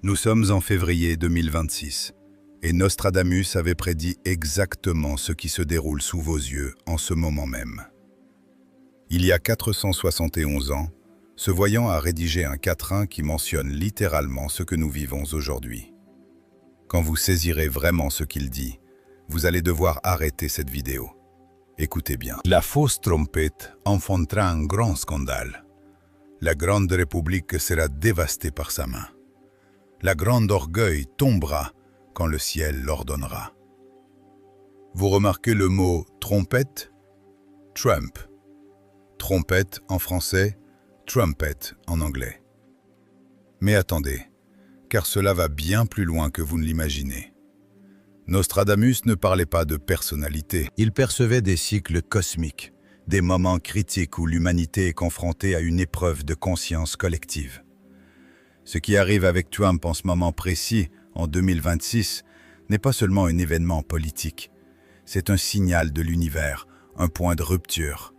Nous sommes en février 2026 et Nostradamus avait prédit exactement ce qui se déroule sous vos yeux en ce moment même. Il y a 471 ans, ce voyant a rédigé un quatrain qui mentionne littéralement ce que nous vivons aujourd'hui. Quand vous saisirez vraiment ce qu'il dit, vous allez devoir arrêter cette vidéo. Écoutez bien. La fausse trompette enfantera un grand scandale. La grande république sera dévastée par sa main. La grande orgueil tombera quand le ciel l'ordonnera. Vous remarquez le mot trompette? Trump. Trompette en français, trumpet en anglais. Mais attendez, car cela va bien plus loin que vous ne l'imaginez. Nostradamus ne parlait pas de personnalité. Il percevait des cycles cosmiques, des moments critiques où l'humanité est confrontée à une épreuve de conscience collective. Ce qui arrive avec Trump en ce moment précis, en 2026, n'est pas seulement un événement politique. C'est un signal de l'univers, un point de rupture.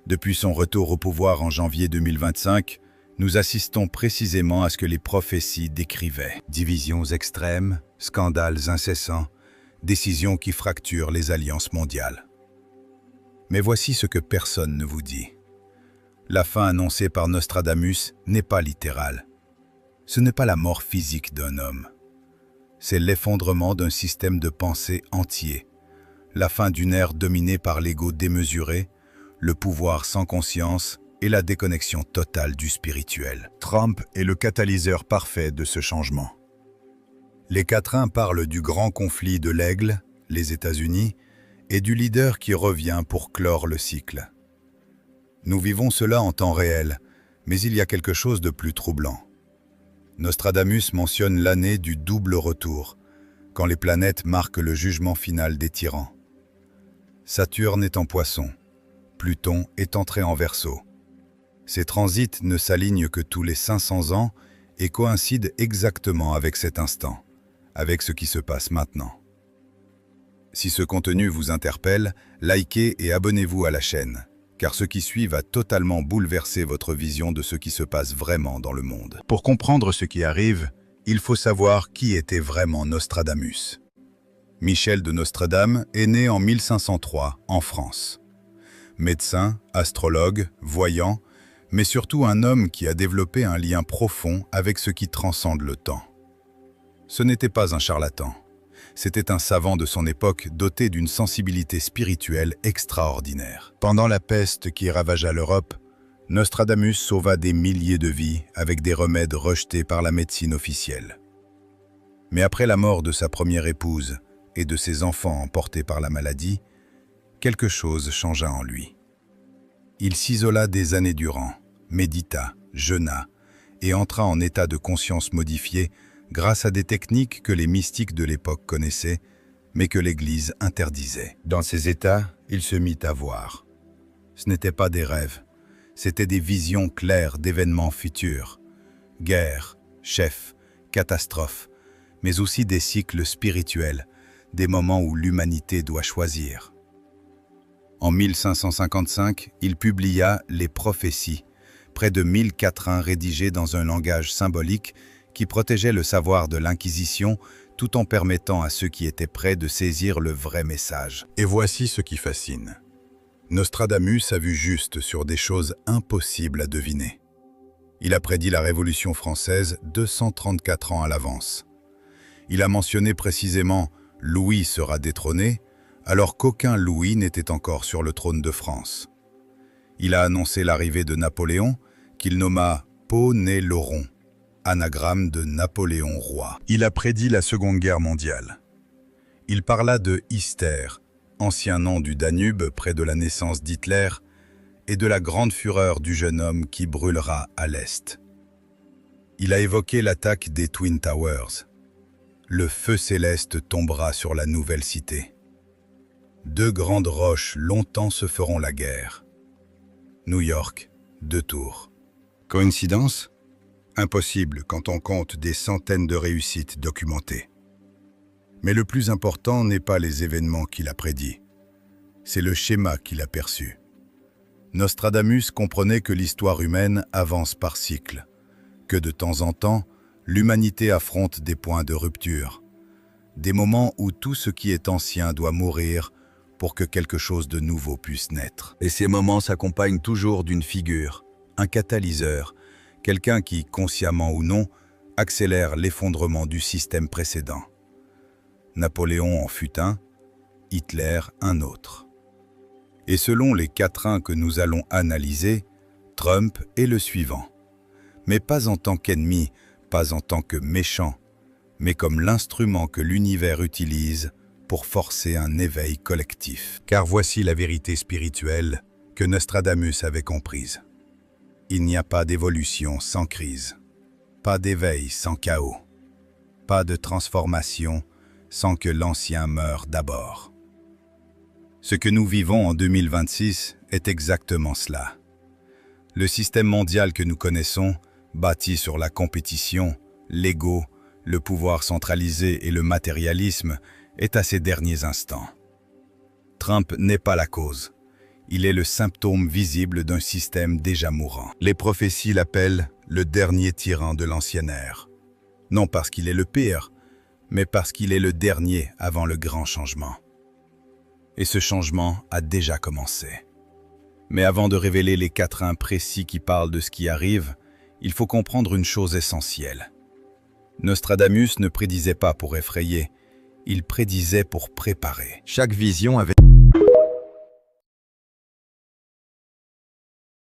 Depuis son retour au pouvoir en janvier 2025, nous assistons précisément à ce que les prophéties décrivaient. Divisions extrêmes, scandales incessants, décisions qui fracturent les alliances mondiales. Mais voici ce que personne ne vous dit. La fin annoncée par Nostradamus n'est pas littérale. Ce n'est pas la mort physique d'un homme. C'est l'effondrement d'un système de pensée entier, la fin d'une ère dominée par l'ego démesuré, le pouvoir sans conscience et la déconnexion totale du spirituel. Trump est le catalyseur parfait de ce changement. Les quatrains parlent du grand conflit de l'aigle, les États-Unis, et du leader qui revient pour clore le cycle. Nous vivons cela en temps réel, mais il y a quelque chose de plus troublant. Nostradamus mentionne l'année du double retour, quand les planètes marquent le jugement final des tyrans. Saturne est en Poisson, Pluton est entré en Verseau. Ces transits ne s'alignent que tous les 500 ans et coïncident exactement avec cet instant, avec ce qui se passe maintenant. Si ce contenu vous interpelle, likez et abonnez-vous à la chaîne, car ce qui suit va totalement bouleverser votre vision de ce qui se passe vraiment dans le monde. Pour comprendre ce qui arrive, il faut savoir qui était vraiment Nostradamus. Michel de Nostredame est né en 1503 en France. Médecin, astrologue, voyant, mais surtout un homme qui a développé un lien profond avec ce qui transcende le temps. Ce n'était pas un charlatan. C'était un savant de son époque doté d'une sensibilité spirituelle extraordinaire. Pendant la peste qui ravagea l'Europe, Nostradamus sauva des milliers de vies avec des remèdes rejetés par la médecine officielle. Mais après la mort de sa première épouse et de ses enfants emportés par la maladie, quelque chose changea en lui. Il s'isola des années durant, médita, jeûna et entra en état de conscience modifié grâce à des techniques que les mystiques de l'époque connaissaient, mais que l'Église interdisait. Dans ces états, il se mit à voir. Ce n'étaient pas des rêves, c'étaient des visions claires d'événements futurs. Guerres, chefs, catastrophes, mais aussi des cycles spirituels, des moments où l'humanité doit choisir. En 1555, il publia Les Prophéties, près de 1000 quatrains rédigés dans un langage symbolique qui protégeait le savoir de l'Inquisition tout en permettant à ceux qui étaient prêts de saisir le vrai message. Et voici ce qui fascine. Nostradamus a vu juste sur des choses impossibles à deviner. Il a prédit la Révolution française 234 ans à l'avance. Il a mentionné précisément « Louis sera détrôné », alors qu'aucun Louis n'était encore sur le trône de France. Il a annoncé l'arrivée de Napoléon, qu'il nomma Pau-né-Lauron, anagramme de Napoléon roi. Il a prédit la Seconde Guerre mondiale. Il parla de Ister, ancien nom du Danube près de la naissance d'Hitler, et de la grande fureur du jeune homme qui brûlera à l'Est. Il a évoqué l'attaque des Twin Towers. Le feu céleste tombera sur la nouvelle cité. Deux grandes roches longtemps se feront la guerre. New York, 2 tours. Coïncidence? Impossible quand on compte des centaines de réussites documentées. Mais le plus important n'est pas les événements qu'il a prédits, c'est le schéma qu'il a perçu. Nostradamus comprenait que l'histoire humaine avance par cycle, que de temps en temps, l'humanité affronte des points de rupture, des moments où tout ce qui est ancien doit mourir pour que quelque chose de nouveau puisse naître. Et ces moments s'accompagnent toujours d'une figure, un catalyseur, quelqu'un qui, consciemment ou non, accélère l'effondrement du système précédent. Napoléon en fut un, Hitler un autre. Et selon les quatrains que nous allons analyser, Trump est le suivant. Mais pas en tant qu'ennemi, pas en tant que méchant, mais comme l'instrument que l'univers utilise pour forcer un éveil collectif. Car voici la vérité spirituelle que Nostradamus avait comprise. Il n'y a pas d'évolution sans crise, pas d'éveil sans chaos, pas de transformation sans que l'ancien meure d'abord. Ce que nous vivons en 2026 est exactement cela. Le système mondial que nous connaissons, bâti sur la compétition, l'ego, le pouvoir centralisé et le matérialisme, est à ses derniers instants. Trump n'est pas la cause. Il est le symptôme visible d'un système déjà mourant. Les prophéties l'appellent le dernier tyran de l'ancienne ère. Non parce qu'il est le pire, mais parce qu'il est le dernier avant le grand changement. Et ce changement a déjà commencé. Mais avant de révéler les quatrains précis qui parlent de ce qui arrive, il faut comprendre une chose essentielle. Nostradamus ne prédisait pas pour effrayer, il prédisait pour préparer. Chaque vision avait